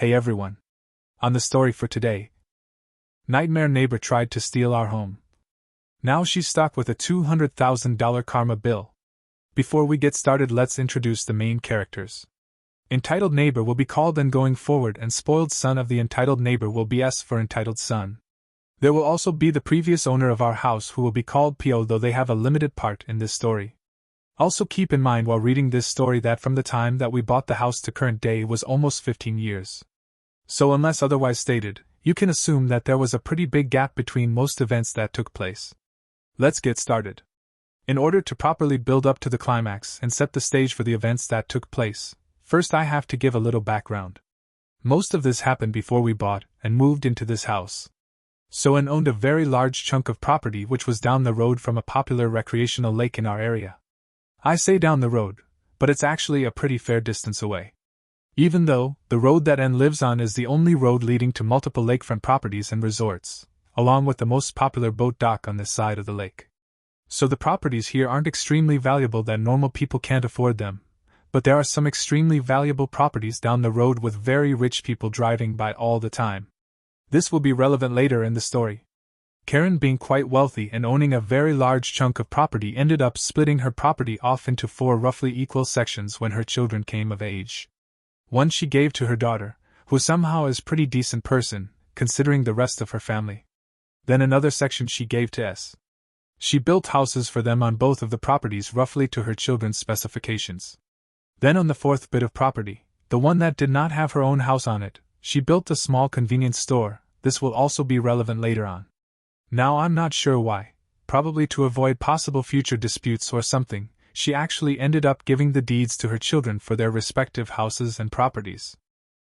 Hey everyone. On the story for today. Nightmare neighbor tried to steal our home. Now she's stuck with a $200,000 karma bill. Before we get started, let's introduce the main characters. Entitled neighbor will be called N going forward, and spoiled son of the entitled neighbor will be S for entitled son. There will also be the previous owner of our house who will be called PO, though they have a limited part in this story. Also keep in mind while reading this story that from the time that we bought the house to current day was almost 15 years. So unless otherwise stated, you can assume that there was a pretty big gap between most events that took place. Let's get started. In order to properly build up to the climax and set the stage for the events that took place, first I have to give a little background. Most of this happened before we bought and moved into this house. So N owned a very large chunk of property which was down the road from a popular recreational lake in our area. I say down the road, but it's actually a pretty fair distance away. Even though the road that N lives on is the only road leading to multiple lakefront properties and resorts, along with the most popular boat dock on this side of the lake. So the properties here aren't extremely valuable that normal people can't afford them, but there are some extremely valuable properties down the road with very rich people driving by all the time. This will be relevant later in the story. Karen, being quite wealthy and owning a very large chunk of property, ended up splitting her property off into 4 roughly equal sections when her children came of age. One she gave to her daughter, who somehow is a pretty decent person, considering the rest of her family. Then another section she gave to S. She built houses for them on both of the properties roughly to her children's specifications. Then on the 4th bit of property, the one that did not have her own house on it, she built a small convenience store. This will also be relevant later on. Now I'm not sure why, probably to avoid possible future disputes or something, she actually ended up giving the deeds to her children for their respective houses and properties.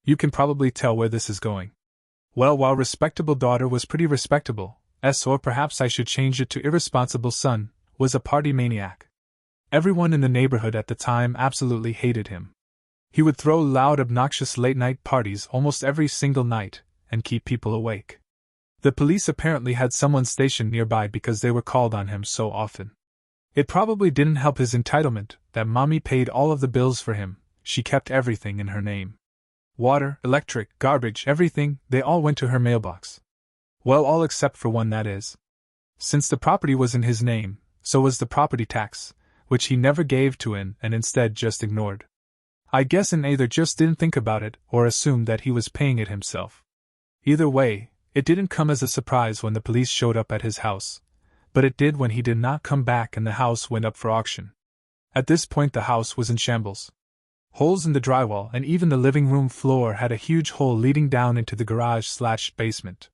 You can probably tell where this is going. Well, while respectable daughter was pretty respectable, S, or perhaps I should change it to irresponsible son, was a party maniac. Everyone in the neighborhood at the time absolutely hated him. He would throw loud, obnoxious late-night parties almost every single night, and keep people awake. The police apparently had someone stationed nearby because they were called on him so often. It probably didn't help his entitlement that mommy paid all of the bills for him. She kept everything in her name. Water, electric, garbage, everything, they all went to her mailbox. Well, all except for one, that is. Since the property was in his name, so was the property tax, which he never gave to N and instead just ignored. I guess N either just didn't think about it or assumed that he was paying it himself. Either way, it didn't come as a surprise when the police showed up at his house, but it did when he did not come back and the house went up for auction. At this point the house was in shambles. Holes in the drywall, and even the living room floor had a huge hole leading down into the garage/basement.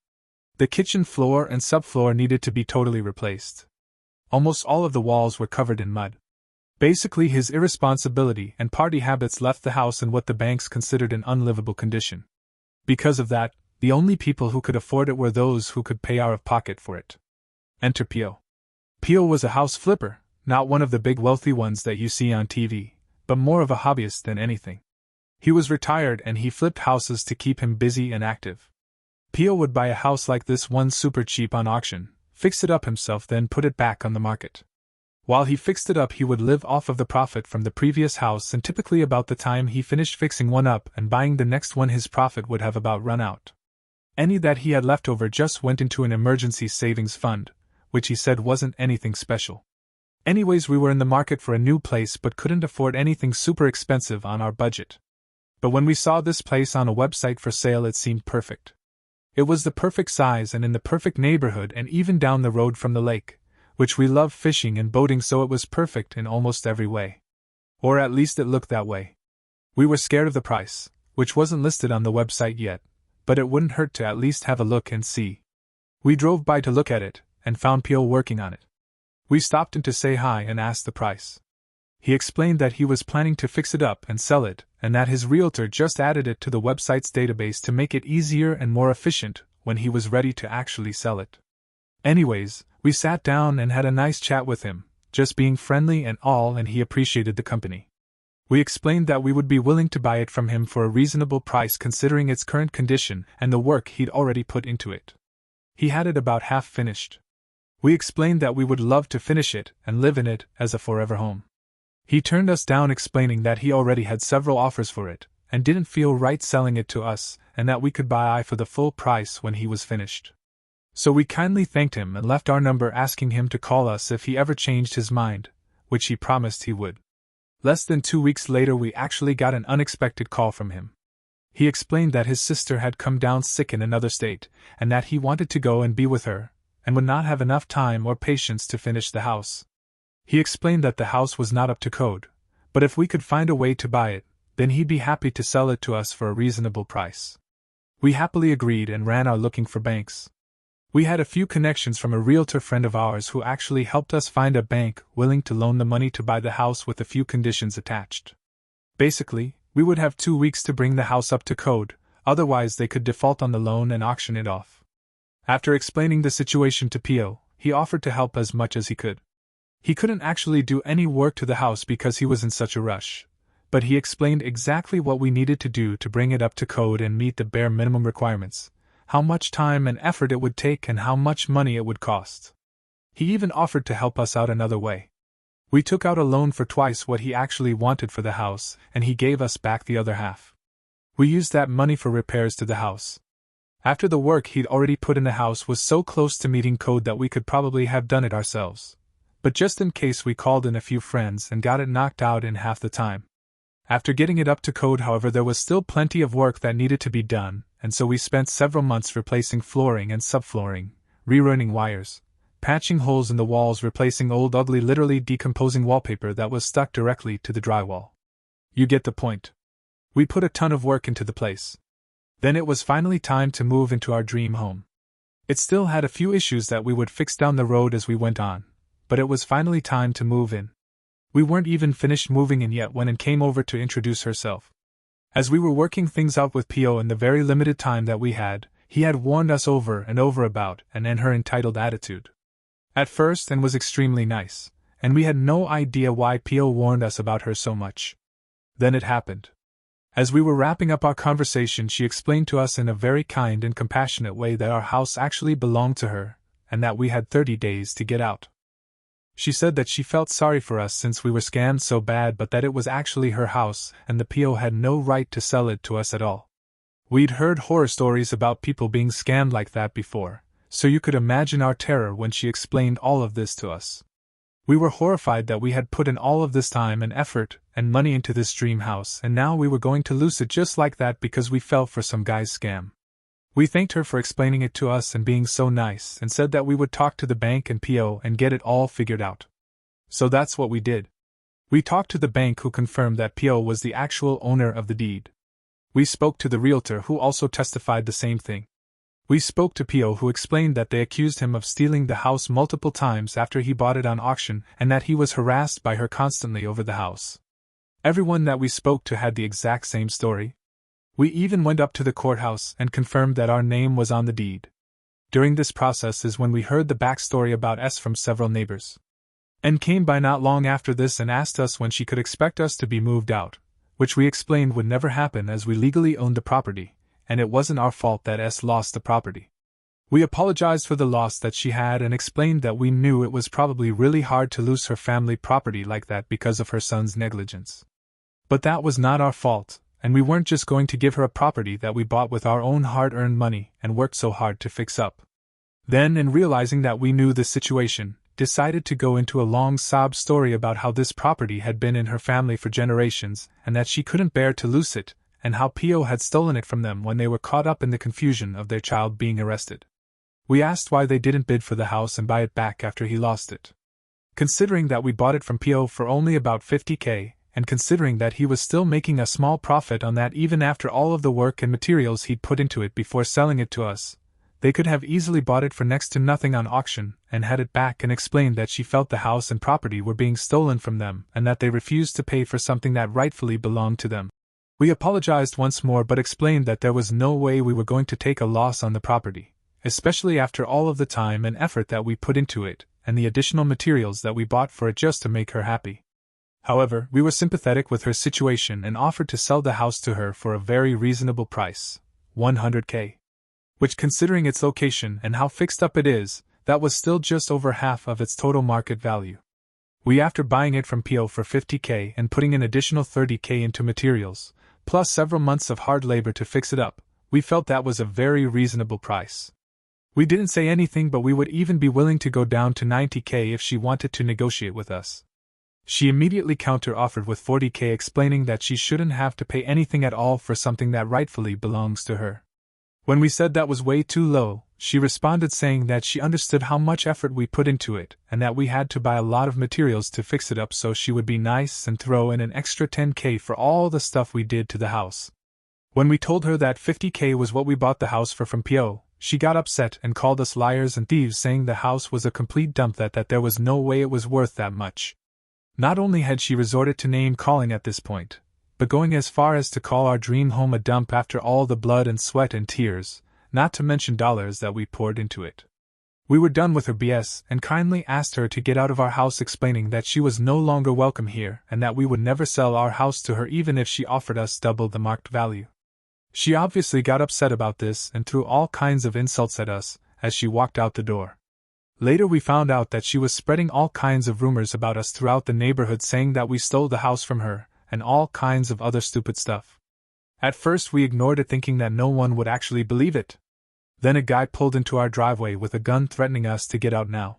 The kitchen floor and subfloor needed to be totally replaced. Almost all of the walls were covered in mud. Basically, his irresponsibility and party habits left the house in what the banks considered an unlivable condition. Because of that, the only people who could afford it were those who could pay out of pocket for it. Enter Pio. Pio was a house flipper, not one of the big wealthy ones that you see on TV, but more of a hobbyist than anything. He was retired and he flipped houses to keep him busy and active. Pio would buy a house like this one super cheap on auction, fix it up himself, then put it back on the market. While he fixed it up, he would live off of the profit from the previous house, and typically about the time he finished fixing one up and buying the next one, his profit would have about run out. Any that he had left over just went into an emergency savings fund, which he said wasn't anything special. Anyways, we were in the market for a new place but couldn't afford anything super expensive on our budget. But when we saw this place on a website for sale, it seemed perfect. It was the perfect size and in the perfect neighborhood and even down the road from the lake, which we love fishing and boating, so it was perfect in almost every way. Or at least it looked that way. We were scared of the price, which wasn't listed on the website yet, but it wouldn't hurt to at least have a look and see. We drove by to look at it, and found Pio working on it. We stopped in to say hi and asked the price. He explained that he was planning to fix it up and sell it, and that his realtor just added it to the website's database to make it easier and more efficient when he was ready to actually sell it. Anyways, we sat down and had a nice chat with him, just being friendly and all, and he appreciated the company. We explained that we would be willing to buy it from him for a reasonable price considering its current condition and the work he'd already put into it. He had it about half finished. We explained that we would love to finish it and live in it as a forever home. He turned us down, explaining that he already had several offers for it, and didn't feel right selling it to us, and that we could buy for the full price when he was finished. So we kindly thanked him and left our number, asking him to call us if he ever changed his mind, which he promised he would. Less than 2 weeks later, we actually got an unexpected call from him. He explained that his sister had come down sick in another state, and that he wanted to go and be with her, and would not have enough time or patience to finish the house. He explained that the house was not up to code, but if we could find a way to buy it, then he'd be happy to sell it to us for a reasonable price. We happily agreed and ran our looking for banks. We had a few connections from a realtor friend of ours who actually helped us find a bank willing to loan the money to buy the house with a few conditions attached. Basically, we would have 2 weeks to bring the house up to code, otherwise they could default on the loan and auction it off. After explaining the situation to Pio, he offered to help as much as he could. He couldn't actually do any work to the house because he was in such a rush, but he explained exactly what we needed to do to bring it up to code and meet the bare minimum requirements, how much time and effort it would take and how much money it would cost. He even offered to help us out another way. We took out a loan for twice what he actually wanted for the house, and he gave us back the other half. We used that money for repairs to the house. After the work he'd already put in the house was so close to meeting code that we could probably have done it ourselves. But just in case, we called in a few friends and got it knocked out in half the time. After getting it up to code, however, there was still plenty of work that needed to be done, and so we spent several months replacing flooring and subflooring, rerunning wires, patching holes in the walls, replacing old, ugly, literally decomposing wallpaper that was stuck directly to the drywall. You get the point. We put a ton of work into the place. Then it was finally time to move into our dream home. It still had a few issues that we would fix down the road as we went on, but it was finally time to move in. We weren't even finished moving in yet when Anne came over to introduce herself. As we were working things out with Pio in the very limited time that we had, he had warned us over and over about Anne and her entitled attitude. At first, Anne was extremely nice, and we had no idea why Pio warned us about her so much. Then it happened. As we were wrapping up our conversation, she explained to us in a very kind and compassionate way that our house actually belonged to her, and that we had 30 days to get out. She said that she felt sorry for us since we were scammed so bad, but that it was actually her house and the Pio had no right to sell it to us at all. We'd heard horror stories about people being scammed like that before, so you could imagine our terror when she explained all of this to us. We were horrified that we had put in all of this time and effort and money into this dream house, and now we were going to lose it just like that because we fell for some guy's scam. We thanked her for explaining it to us and being so nice, and said that we would talk to the bank and Pio and get it all figured out. So that's what we did. We talked to the bank, who confirmed that Pio was the actual owner of the deed. We spoke to the realtor, who also testified the same thing. We spoke to Pio, who explained that they accused him of stealing the house multiple times after he bought it on auction, and that he was harassed by her constantly over the house. Everyone that we spoke to had the exact same story. We even went up to the courthouse and confirmed that our name was on the deed. During this process is when we heard the backstory about us from several neighbors. Anne came by not long after this and asked us when she could expect us to be moved out, which we explained would never happen as we legally owned the property, and it wasn't our fault that S lost the property. We apologized for the loss that she had and explained that we knew it was probably really hard to lose her family property like that because of her son's negligence. But that was not our fault, and we weren't just going to give her a property that we bought with our own hard-earned money and worked so hard to fix up. Then, in realizing that we knew the situation, decided to go into a long sob story about how this property had been in her family for generations and that she couldn't bear to lose it, and how Pio had stolen it from them when they were caught up in the confusion of their child being arrested. We asked why they didn't bid for the house and buy it back after he lost it. Considering that we bought it from Pio for only about $50,000, and considering that he was still making a small profit on that even after all of the work and materials he'd put into it before selling it to us, they could have easily bought it for next to nothing on auction and had it back, and explained that she felt the house and property were being stolen from them and that they refused to pay for something that rightfully belonged to them. We apologized once more but explained that there was no way we were going to take a loss on the property, especially after all of the time and effort that we put into it and the additional materials that we bought for it just to make her happy. However, we were sympathetic with her situation and offered to sell the house to her for a very reasonable price, $100,000. Which, considering its location and how fixed up it is, that was still just over half of its total market value. We, after buying it from Pio for $50,000 and putting an additional $30,000 into materials, plus several months of hard labor to fix it up, We felt that was a very reasonable price. We didn't say anything, but we would even be willing to go down to $90,000 if she wanted to negotiate with us. She immediately counter-offered with $40,000, explaining that she shouldn't have to pay anything at all for something that rightfully belongs to her. When we said that was way too low, she responded saying that she understood how much effort we put into it and that we had to buy a lot of materials to fix it up, so she would be nice and throw in an extra $10,000 for all the stuff we did to the house. When we told her that $50,000 was what we bought the house for from P.O., she got upset and called us liars and thieves, saying the house was a complete dump, that there was no way it was worth that much. Not only had she resorted to name-calling at this point, but going as far as to call our dream home a dump after all the blood and sweat and tears, not to mention dollars, that we poured into it. We were done with her BS and kindly asked her to get out of our house, explaining that she was no longer welcome here and that we would never sell our house to her even if she offered us double the marked value. She obviously got upset about this and threw all kinds of insults at us as she walked out the door. Later we found out that she was spreading all kinds of rumors about us throughout the neighborhood, saying that we stole the house from her, and all kinds of other stupid stuff. At first we ignored it, thinking that no one would actually believe it. Then a guy pulled into our driveway with a gun, threatening us to get out now.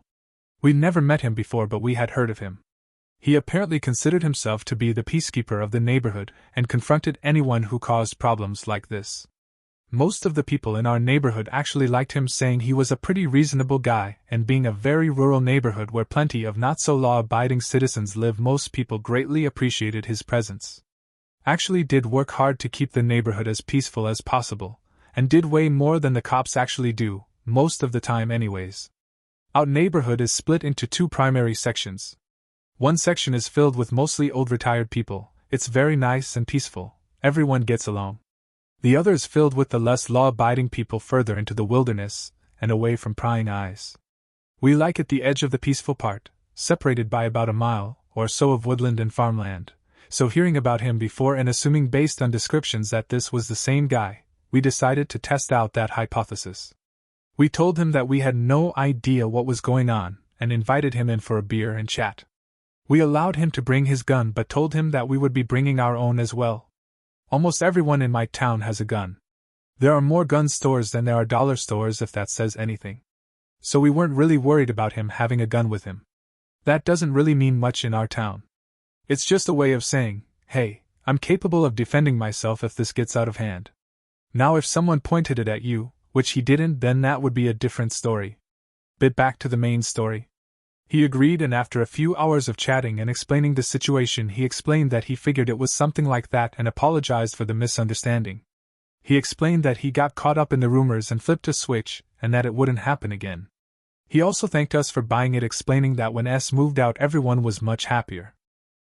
We'd never met him before, but we had heard of him. He apparently considered himself to be the peacekeeper of the neighborhood and confronted anyone who caused problems like this. Most of the people in our neighborhood actually liked him, saying he was a pretty reasonable guy, and being a very rural neighborhood where plenty of not-so-law-abiding citizens live, most people greatly appreciated his presence. Actually did work hard to keep the neighborhood as peaceful as possible, and did way more than the cops actually do, most of the time anyways. Our neighborhood is split into two primary sections. One section is filled with mostly old retired people. It's very nice and peaceful, everyone gets along. The other is filled with the less law-abiding people further into the wilderness, and away from prying eyes. We like at the edge of the peaceful part, separated by about a mile or so of woodland and farmland. So hearing about him before and assuming based on descriptions that this was the same guy, we decided to test out that hypothesis. We told him that we had no idea what was going on, and invited him in for a beer and chat. We allowed him to bring his gun, but told him that we would be bringing our own as well. Almost everyone in my town has a gun. There are more gun stores than there are dollar stores, if that says anything. So we weren't really worried about him having a gun with him. That doesn't really mean much in our town. It's just a way of saying, hey, I'm capable of defending myself if this gets out of hand. Now if someone pointed it at you, which he didn't, then that would be a different story. Bit back to the main story. He agreed, and after a few hours of chatting and explaining the situation, he explained that he figured it was something like that and apologized for the misunderstanding. He explained that he got caught up in the rumors and flipped a switch, and that it wouldn't happen again. He also thanked us for buying it, explaining that when S moved out everyone was much happier.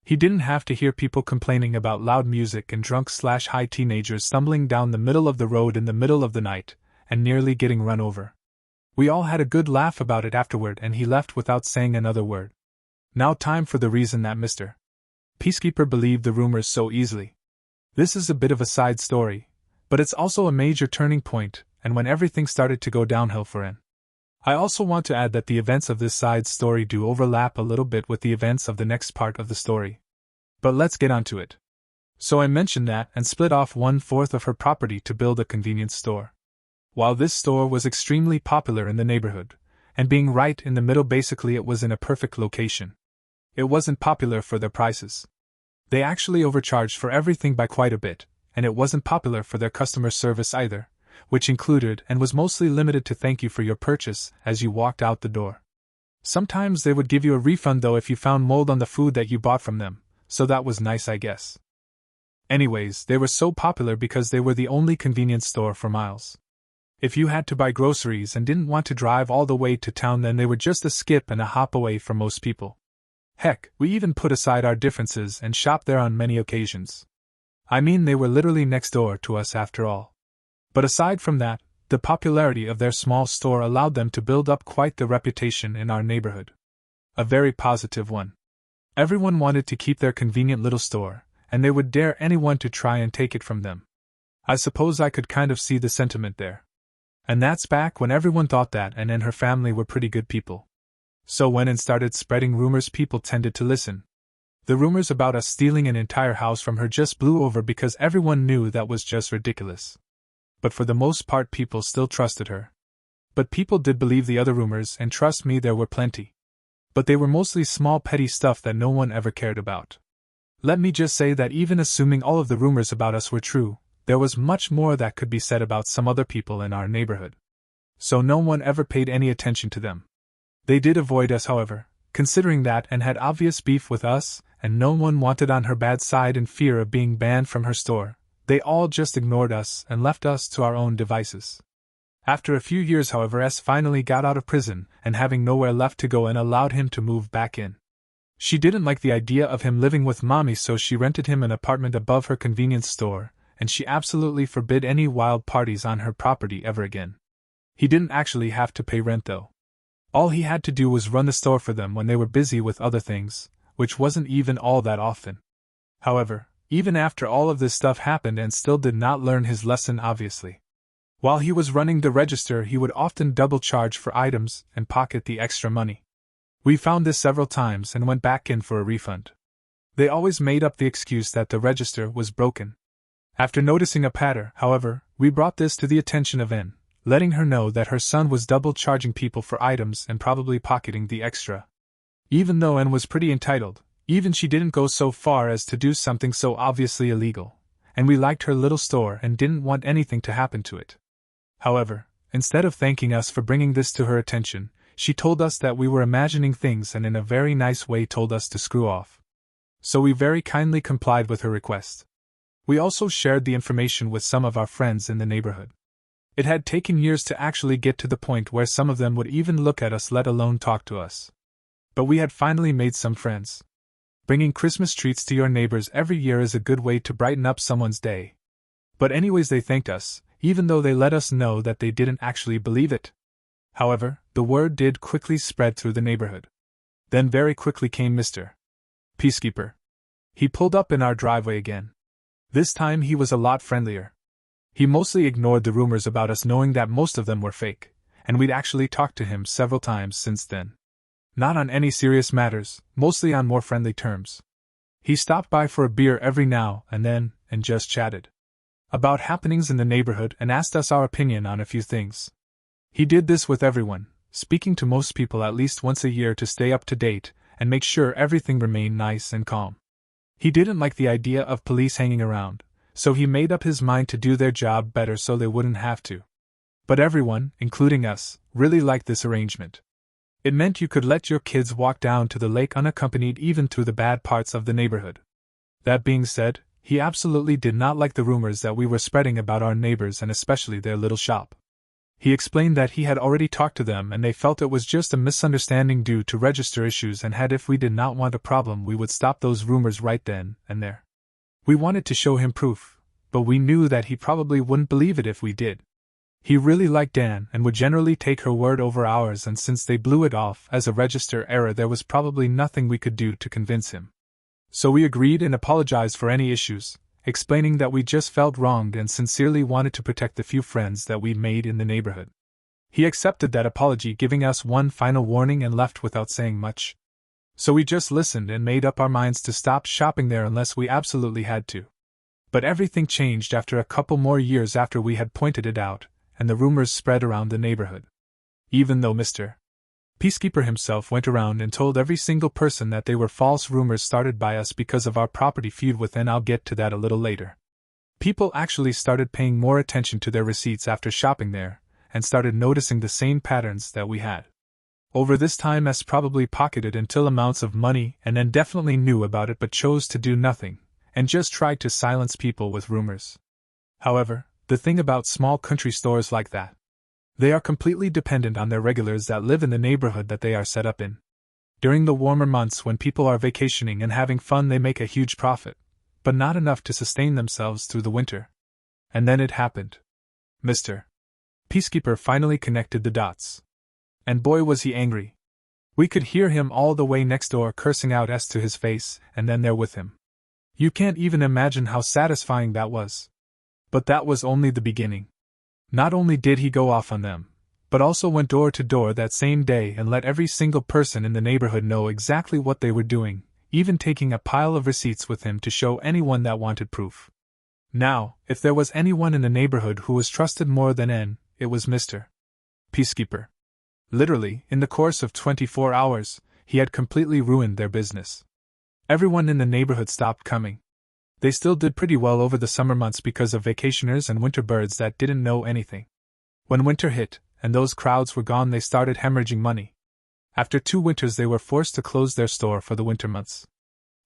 He didn't have to hear people complaining about loud music and drunk/high teenagers stumbling down the middle of the road in the middle of the night, and nearly getting run over. We all had a good laugh about it afterward, and he left without saying another word. Now time for the reason that Mr. Peacekeeper believed the rumors so easily. This is a bit of a side story, but it's also a major turning point, and when everything started to go downhill for N. I also want to add that the events of this side story do overlap a little bit with the events of the next part of the story. But let's get on to it. So I mentioned that and split off 1/4 of her property to build a convenience store. While this store was extremely popular in the neighborhood, and being right in the middle, basically it was in a perfect location. It wasn't popular for their prices. They actually overcharged for everything by quite a bit, and it wasn't popular for their customer service either, which included and was mostly limited to thank you for your purchase as you walked out the door. Sometimes they would give you a refund though if you found mold on the food that you bought from them, so that was nice, I guess. Anyways, they were so popular because they were the only convenience store for miles. If you had to buy groceries and didn't want to drive all the way to town, then they were just a skip and a hop away for most people. Heck, we even put aside our differences and shopped there on many occasions. I mean, they were literally next door to us after all. But aside from that, the popularity of their small store allowed them to build up quite the reputation in our neighborhood. A very positive one. Everyone wanted to keep their convenient little store, and they would dare anyone to try and take it from them. I suppose I could kind of see the sentiment there. And that's back when everyone thought that Anne and her family were pretty good people. So when Anne started spreading rumors, people tended to listen. The rumors about us stealing an entire house from her just blew over because everyone knew that was just ridiculous. But for the most part people still trusted her. But people did believe the other rumors, and trust me, there were plenty. But they were mostly small petty stuff that no one ever cared about. Let me just say that even assuming all of the rumors about us were true, there was much more that could be said about some other people in our neighborhood. So no one ever paid any attention to them. They did avoid us, however, considering that, and had obvious beef with us, and no one wanted on her bad side in fear of being banned from her store. They all just ignored us and left us to our own devices. After a few years, however, S finally got out of prison, and having nowhere left to go and allowed him to move back in. She didn't like the idea of him living with Mommy, so she rented him an apartment above her convenience store, and she absolutely forbid any wild parties on her property ever again. He didn't actually have to pay rent though. All he had to do was run the store for them when they were busy with other things, which wasn't even all that often. However, even after all of this stuff happened, and still did not learn his lesson, obviously. While he was running the register, he would often double charge for items and pocket the extra money. We found this several times and went back in for a refund. They always made up the excuse that the register was broken. After noticing a pattern, however, we brought this to the attention of N, letting her know that her son was double charging people for items and probably pocketing the extra. Even though N was pretty entitled, even she didn't go so far as to do something so obviously illegal, and we liked her little store and didn't want anything to happen to it. However, instead of thanking us for bringing this to her attention, she told us that we were imagining things and in a very nice way told us to screw off. So we very kindly complied with her request. We also shared the information with some of our friends in the neighborhood. It had taken years to actually get to the point where some of them would even look at us, let alone talk to us. But we had finally made some friends. Bringing Christmas treats to your neighbors every year is a good way to brighten up someone's day. But anyways, they thanked us, even though they let us know that they didn't actually believe it. However, the word did quickly spread through the neighborhood. Then very quickly came Mr. Peacekeeper. He pulled up in our driveway again. This time he was a lot friendlier. He mostly ignored the rumors about us, knowing that most of them were fake, and we'd actually talked to him several times since then. Not on any serious matters, mostly on more friendly terms. He stopped by for a beer every now and then, and just chatted about happenings in the neighborhood and asked us our opinion on a few things. He did this with everyone, speaking to most people at least once a year to stay up to date and make sure everything remained nice and calm. He didn't like the idea of police hanging around, so he made up his mind to do their job better so they wouldn't have to. But everyone, including us, really liked this arrangement. It meant you could let your kids walk down to the lake unaccompanied even through the bad parts of the neighborhood. That being said, he absolutely did not like the rumors that we were spreading about our neighbors and especially their little shop. He explained that he had already talked to them and they felt it was just a misunderstanding due to register issues, and had if we did not want a problem we would stop those rumors right then and there. We wanted to show him proof, but we knew that he probably wouldn't believe it if we did. He really liked Dan and would generally take her word over ours, and since they blew it off as a register error there was probably nothing we could do to convince him. So we agreed and apologized for any issues, explaining that we just felt wronged and sincerely wanted to protect the few friends that we'd made in the neighborhood. He accepted that apology, giving us one final warning, and left without saying much. So we just listened and made up our minds to stop shopping there unless we absolutely had to. But everything changed after a couple more years after we had pointed it out, and the rumors spread around the neighborhood. Even though Mr. Peacekeeper himself went around and told every single person that they were false rumors started by us because of our property feud with, and I'll get to that a little later. People actually started paying more attention to their receipts after shopping there, and started noticing the same patterns that we had. Over this time S probably pocketed until amounts of money and then definitely knew about it but chose to do nothing, and just tried to silence people with rumors. However, the thing about small country stores like that, they are completely dependent on their regulars that live in the neighborhood that they are set up in. During the warmer months when people are vacationing and having fun they make a huge profit, but not enough to sustain themselves through the winter. And then it happened. Mr. Peacekeeper finally connected the dots. And boy was he angry. We could hear him all the way next door cursing out S to his face, and then there with him. You can't even imagine how satisfying that was. But that was only the beginning. Not only did he go off on them, but also went door to door that same day and let every single person in the neighborhood know exactly what they were doing, even taking a pile of receipts with him to show anyone that wanted proof. Now, if there was anyone in the neighborhood who was trusted more than N, it was Mr. Peacekeeper. Literally, in the course of 24 hours, he had completely ruined their business. Everyone in the neighborhood stopped coming. They still did pretty well over the summer months because of vacationers and winter birds that didn't know anything. When winter hit, and those crowds were gone, they started hemorrhaging money. After 2 winters they were forced to close their store for the winter months.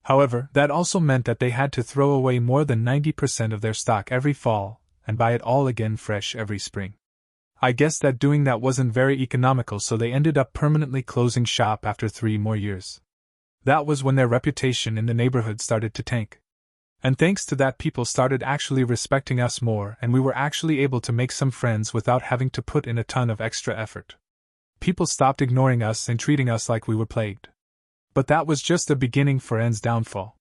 However, that also meant that they had to throw away more than 90% of their stock every fall, and buy it all again fresh every spring. I guess that doing that wasn't very economical, so they ended up permanently closing shop after 3 more years. That was when their reputation in the neighborhood started to tank. And thanks to that, people started actually respecting us more, and we were actually able to make some friends without having to put in a ton of extra effort. People stopped ignoring us and treating us like we were plagued. But that was just the beginning for N's downfall.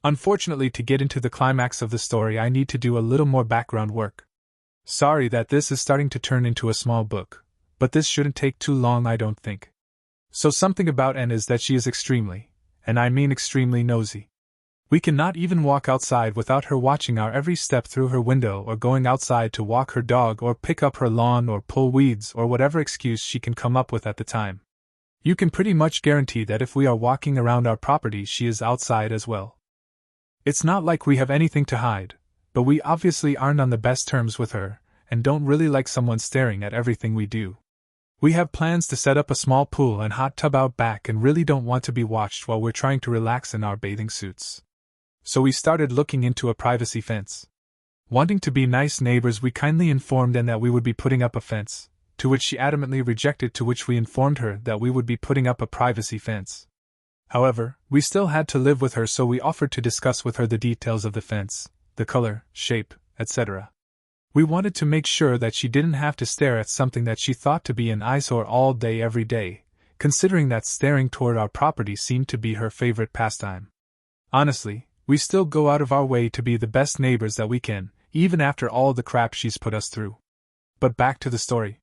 Unfortunately, to get into the climax of the story, I need to do a little more background work. Sorry that this is starting to turn into a small book, but this shouldn't take too long, I don't think. So something about N is that she is extremely, and I mean extremely, nosy. We cannot even walk outside without her watching our every step through her window, or going outside to walk her dog or pick up her lawn or pull weeds or whatever excuse she can come up with at the time. You can pretty much guarantee that if we are walking around our property, she is outside as well. It's not like we have anything to hide, but we obviously aren't on the best terms with her, and don't really like someone staring at everything we do. We have plans to set up a small pool and hot tub out back and really don't want to be watched while we're trying to relax in our bathing suits. So we started looking into a privacy fence. Wanting to be nice neighbors, we kindly informed Anne that we would be putting up a fence, to which she adamantly rejected, to which we informed her that we would be putting up a privacy fence. However, we still had to live with her, so we offered to discuss with her the details of the fence, the color, shape, etc. We wanted to make sure that she didn't have to stare at something that she thought to be an eyesore all day every day, considering that staring toward our property seemed to be her favorite pastime. Honestly, we still go out of our way to be the best neighbors that we can, even after all the crap she's put us through. But back to the story.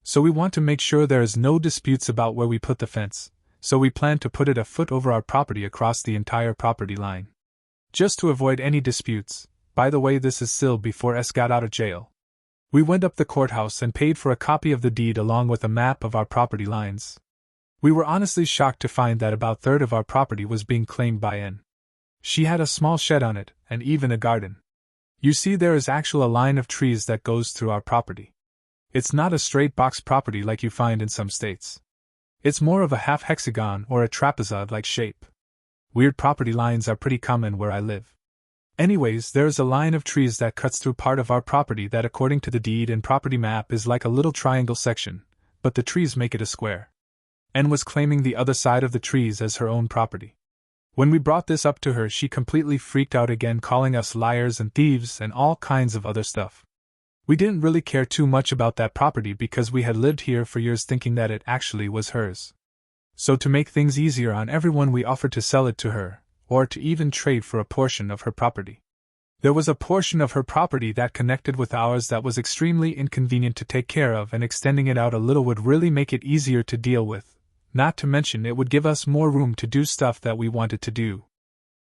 So we want to make sure there is no disputes about where we put the fence, so we plan to put it a foot over our property across the entire property line. Just to avoid any disputes. By the way, this is still before S got out of jail. We went up the courthouse and paid for a copy of the deed along with a map of our property lines. We were honestly shocked to find that about a third of our property was being claimed by N. She had a small shed on it, and even a garden. You see, there is actually a line of trees that goes through our property. It's not a straight box property like you find in some states. It's more of a half hexagon or a trapezoid-like shape. Weird property lines are pretty common where I live. Anyways, there is a line of trees that cuts through part of our property that, according to the deed and property map, is like a little triangle section, but the trees make it a square. N was claiming the other side of the trees as her own property. When we brought this up to her, she completely freaked out again, calling us liars and thieves and all kinds of other stuff. We didn't really care too much about that property because we had lived here for years thinking that it actually was hers. So to make things easier on everyone, we offered to sell it to her, or to even trade for a portion of her property. There was a portion of her property that connected with ours that was extremely inconvenient to take care of, and extending it out a little would really make it easier to deal with. Not to mention, it would give us more room to do stuff that we wanted to do.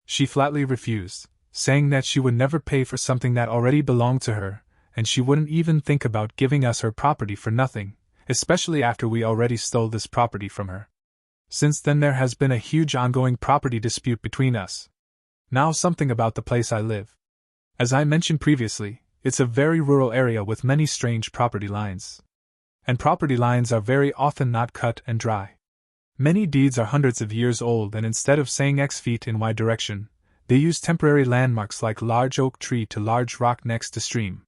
She flatly refused, saying that she would never pay for something that already belonged to her, and she wouldn't even think about giving us her property for nothing, especially after we already stole this property from her. Since then, there has been a huge ongoing property dispute between us. Now, something about the place I live. As I mentioned previously, it's a very rural area with many strange property lines. And property lines are very often not cut and dry. Many deeds are hundreds of years old, and instead of saying X feet in Y direction, they use temporary landmarks like large oak tree to large rock next to stream.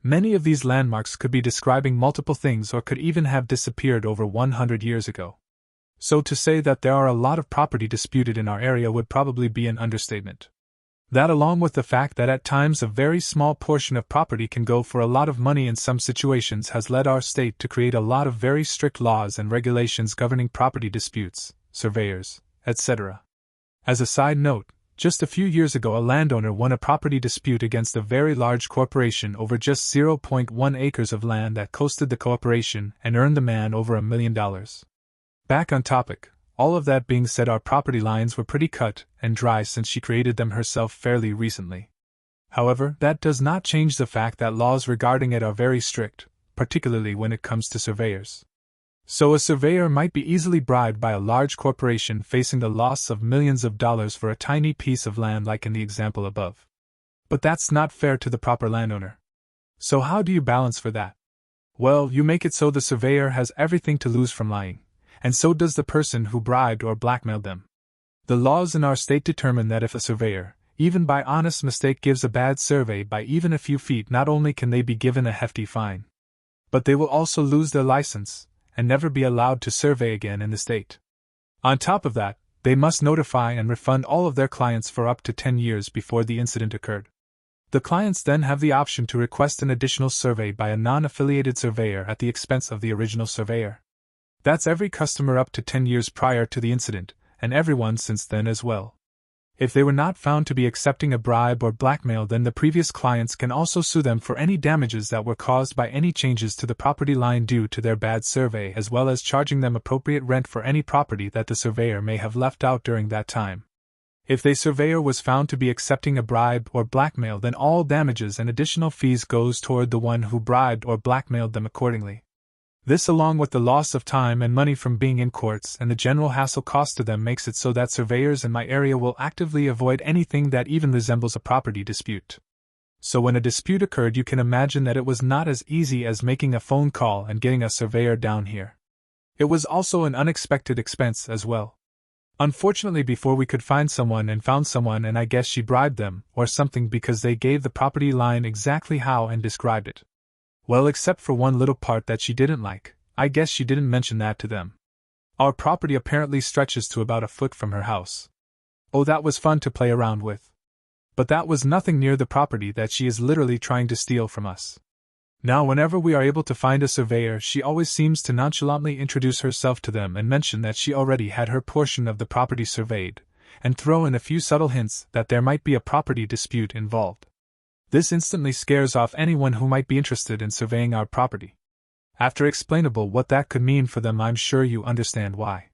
Many of these landmarks could be describing multiple things or could even have disappeared over 100 years ago. So to say that there are a lot of property disputed in our area would probably be an understatement. That, along with the fact that at times a very small portion of property can go for a lot of money in some situations, has led our state to create a lot of very strict laws and regulations governing property disputes, surveyors, etc. As a side note, just a few years ago a landowner won a property dispute against a very large corporation over just 0.1 acres of land that coasted the corporation and earned the man over $1 million. Back on topic. All of that being said, our property lines were pretty cut and dry since she created them herself fairly recently. However, that does not change the fact that laws regarding it are very strict, particularly when it comes to surveyors. So a surveyor might be easily bribed by a large corporation facing the loss of millions of dollars for a tiny piece of land like in the example above. But that's not fair to the proper landowner. So how do you balance for that? Well, you make it so the surveyor has everything to lose from lying, and so does the person who bribed or blackmailed them. The laws in our state determine that if a surveyor, even by honest mistake, gives a bad survey by even a few feet, not only can they be given a hefty fine, but they will also lose their license and never be allowed to survey again in the state. On top of that, they must notify and refund all of their clients for up to 10 years before the incident occurred. The clients then have the option to request an additional survey by a non-affiliated surveyor at the expense of the original surveyor. That's every customer up to 10 years prior to the incident, and everyone since then as well. If they were not found to be accepting a bribe or blackmail, then the previous clients can also sue them for any damages that were caused by any changes to the property line due to their bad survey, as well as charging them appropriate rent for any property that the surveyor may have left out during that time. If the surveyor was found to be accepting a bribe or blackmail, then all damages and additional fees goes toward the one who bribed or blackmailed them accordingly. This, along with the loss of time and money from being in courts and the general hassle cost to them, makes it so that surveyors in my area will actively avoid anything that even resembles a property dispute. So when a dispute occurred, you can imagine that it was not as easy as making a phone call and getting a surveyor down here. It was also an unexpected expense as well. Unfortunately, before we could find someone, and found someone, and I guess she bribed them or something because they gave the property line exactly how and described it. Well, except for one little part that she didn't like. I guess she didn't mention that to them. Our property apparently stretches to about a foot from her house. Oh, that was fun to play around with. But that was nothing near the property that she is literally trying to steal from us. Now, whenever we are able to find a surveyor, she always seems to nonchalantly introduce herself to them and mention that she already had her portion of the property surveyed, and throw in a few subtle hints that there might be a property dispute involved. This instantly scares off anyone who might be interested in surveying our property. After explainable what that could mean for them, I'm sure you understand why.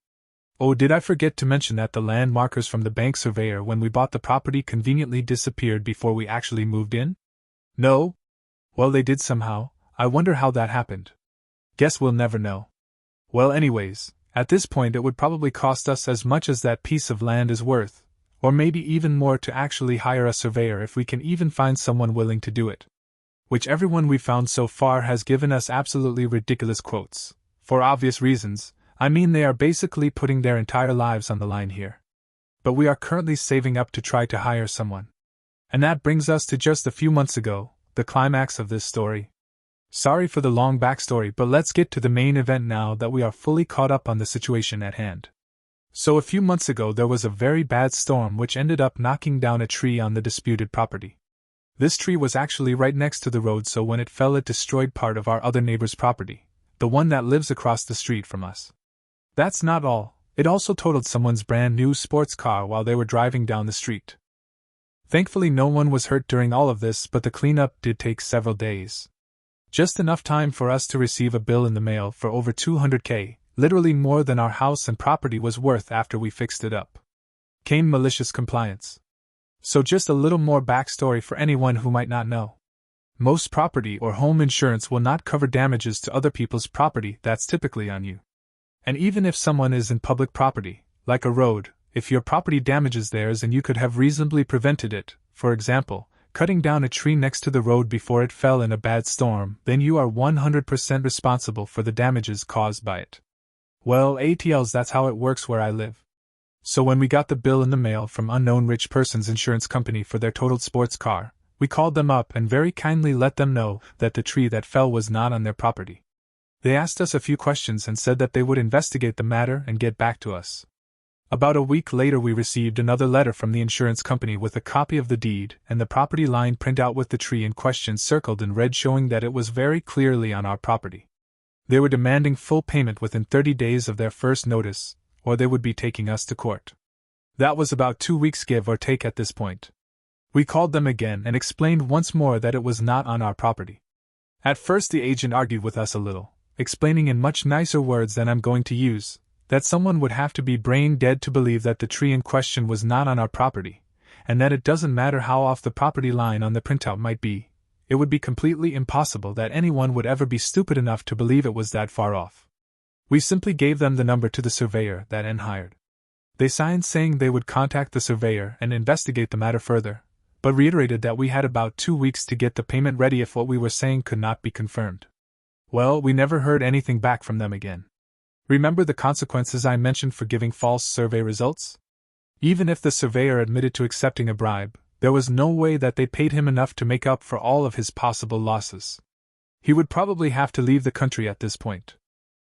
Oh, did I forget to mention that the land markers from the bank surveyor when we bought the property conveniently disappeared before we actually moved in? No? Well, they did somehow. I wonder how that happened. Guess we'll never know. Well, anyways, at this point it would probably cost us as much as that piece of land is worth, or maybe even more, to actually hire a surveyor if we can even find someone willing to do it. Which everyone we've found so far has given us absolutely ridiculous quotes. For obvious reasons, I mean they are basically putting their entire lives on the line here. But we are currently saving up to try to hire someone. And that brings us to just a few months ago, the climax of this story. Sorry for the long backstory, but let's get to the main event now that we are fully caught up on the situation at hand. So a few months ago there was a very bad storm which ended up knocking down a tree on the disputed property. This tree was actually right next to the road, so when it fell it destroyed part of our other neighbor's property, the one that lives across the street from us. That's not all, it also totaled someone's brand new sports car while they were driving down the street. Thankfully no one was hurt during all of this, but the cleanup did take several days. Just enough time for us to receive a bill in the mail for over $200,000. Literally more than our house and property was worth after we fixed it up. Came malicious compliance. So just a little more backstory for anyone who might not know. Most property or home insurance will not cover damages to other people's property. That's typically on you. And even if someone is in public property, like a road, if your property damages theirs and you could have reasonably prevented it, for example, cutting down a tree next to the road before it fell in a bad storm, then you are 100% responsible for the damages caused by it. Well, ATLs, that's how it works where I live. So when we got the bill in the mail from unknown rich person's insurance company for their totaled sports car, we called them up and very kindly let them know that the tree that fell was not on their property. They asked us a few questions and said that they would investigate the matter and get back to us. About a week later we received another letter from the insurance company with a copy of the deed and the property line printout with the tree in question circled in red, showing that it was very clearly on our property. They were demanding full payment within 30 days of their first notice, or they would be taking us to court. That was about 2 weeks give or take at this point. We called them again and explained once more that it was not on our property. At first the agent argued with us a little, explaining in much nicer words than I'm going to use, that someone would have to be brain dead to believe that the tree in question was not on our property, and that it doesn't matter how off the property line on the printout might be, it would be completely impossible that anyone would ever be stupid enough to believe it was that far off. We simply gave them the number to the surveyor that N hired. They signed saying they would contact the surveyor and investigate the matter further, but reiterated that we had about 2 weeks to get the payment ready if what we were saying could not be confirmed. Well, we never heard anything back from them again. Remember the consequences I mentioned for giving false survey results? Even if the surveyor admitted to accepting a bribe, there was no way that they paid him enough to make up for all of his possible losses. He would probably have to leave the country at this point.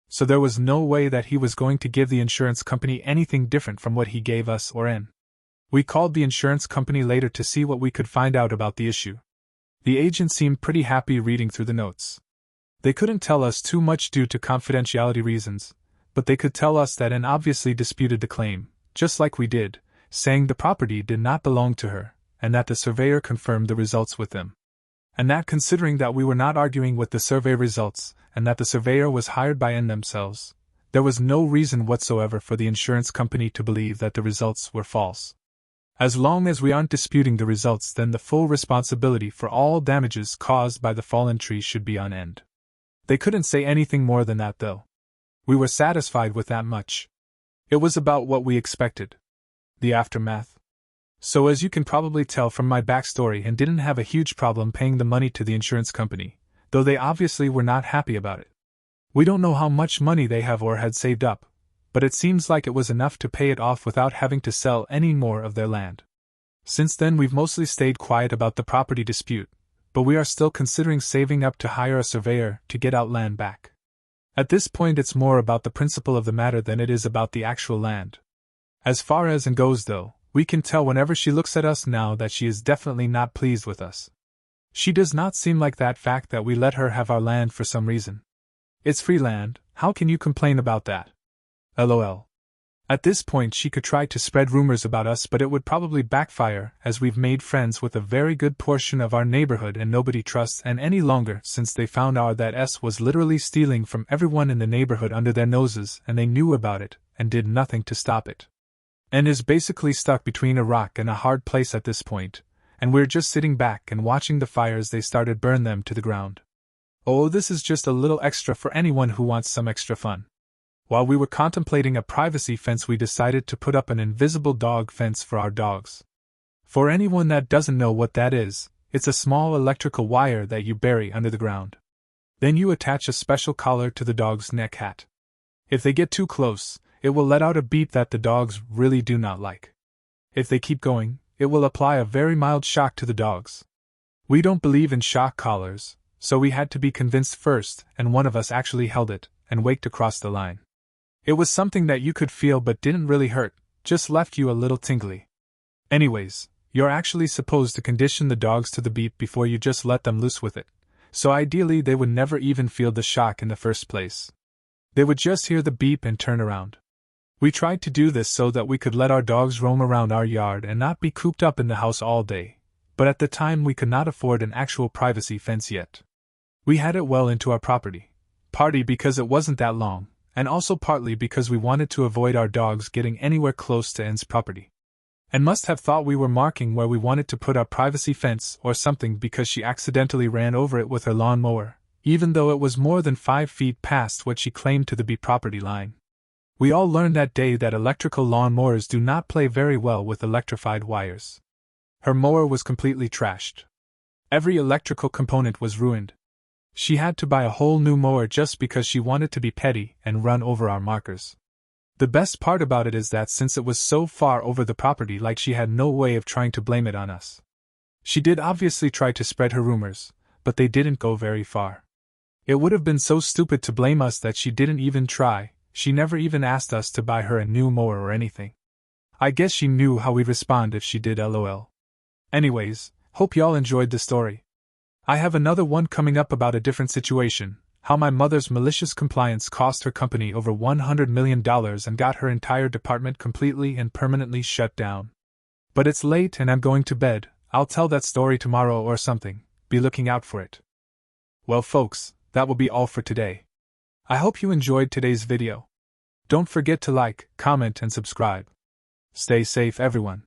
So there was no way that he was going to give the insurance company anything different from what he gave us or N. We called the insurance company later to see what we could find out about the issue. The agent seemed pretty happy reading through the notes. They couldn't tell us too much due to confidentiality reasons, but they could tell us that N obviously disputed the claim, just like we did, saying the property did not belong to her, and that the surveyor confirmed the results with them. And that considering that we were not arguing with the survey results, and that the surveyor was hired by N themselves, there was no reason whatsoever for the insurance company to believe that the results were false. As long as we aren't disputing the results, then the full responsibility for all damages caused by the fallen tree should be on N. They couldn't say anything more than that though. We were satisfied with that much. It was about what we expected. The aftermath. So as you can probably tell from my backstory, N didn't have a huge problem paying the money to the insurance company, though they obviously were not happy about it. We don't know how much money they have or had saved up, but it seems like it was enough to pay it off without having to sell any more of their land. Since then we've mostly stayed quiet about the property dispute, but we are still considering saving up to hire a surveyor to get our land back. At this point it's more about the principle of the matter than it is about the actual land. As far as N goes though, we can tell whenever she looks at us now that she is definitely not pleased with us. She does not seem like that fact that we let her have our land for some reason. It's free land, how can you complain about that? LOL. At this point she could try to spread rumors about us, but it would probably backfire, as we've made friends with a very good portion of our neighborhood and nobody trusts N any longer since they found out that S was literally stealing from everyone in the neighborhood under their noses and they knew about it and did nothing to stop it. N is basically stuck between a rock and a hard place at this point, and we're just sitting back and watching the fires they started burn them to the ground. Oh, this is just a little extra for anyone who wants some extra fun. While we were contemplating a privacy fence, we decided to put up an invisible dog fence for our dogs. For anyone that doesn't know what that is, it's a small electrical wire that you bury under the ground. Then you attach a special collar to the dog's neck hat. If they get too close, it will let out a beep that the dogs really do not like. If they keep going, it will apply a very mild shock to the dogs. We don't believe in shock collars, so we had to be convinced first, and one of us actually held it and waked across the line. It was something that you could feel but didn't really hurt, just left you a little tingly. Anyways, you're actually supposed to condition the dogs to the beep before you just let them loose with it, so ideally they would never even feel the shock in the first place. They would just hear the beep and turn around. We tried to do this so that we could let our dogs roam around our yard and not be cooped up in the house all day, but at the time we could not afford an actual privacy fence yet. We had it well into our property, partly because it wasn't that long, and also partly because we wanted to avoid our dogs getting anywhere close to N's property. And must have thought we were marking where we wanted to put our privacy fence or something because she accidentally ran over it with her lawnmower, even though it was more than 5 feet past what she claimed to be property line. We all learned that day that electrical lawnmowers do not play very well with electrified wires. Her mower was completely trashed. Every electrical component was ruined. She had to buy a whole new mower just because she wanted to be petty and run over our markers. The best part about it is that since it was so far over the property, like, she had no way of trying to blame it on us. She did obviously try to spread her rumors, but they didn't go very far. It would have been so stupid to blame us that she didn't even try. She never even asked us to buy her a new mower or anything. I guess she knew how we'd respond if she did, LOL. Anyways, hope y'all enjoyed the story. I have another one coming up about a different situation, how my mother's malicious compliance cost her company over $100 million and got her entire department completely and permanently shut down. But it's late and I'm going to bed. I'll tell that story tomorrow or something, be looking out for it. Well folks, that will be all for today. I hope you enjoyed today's video. Don't forget to like, comment and subscribe. Stay safe everyone.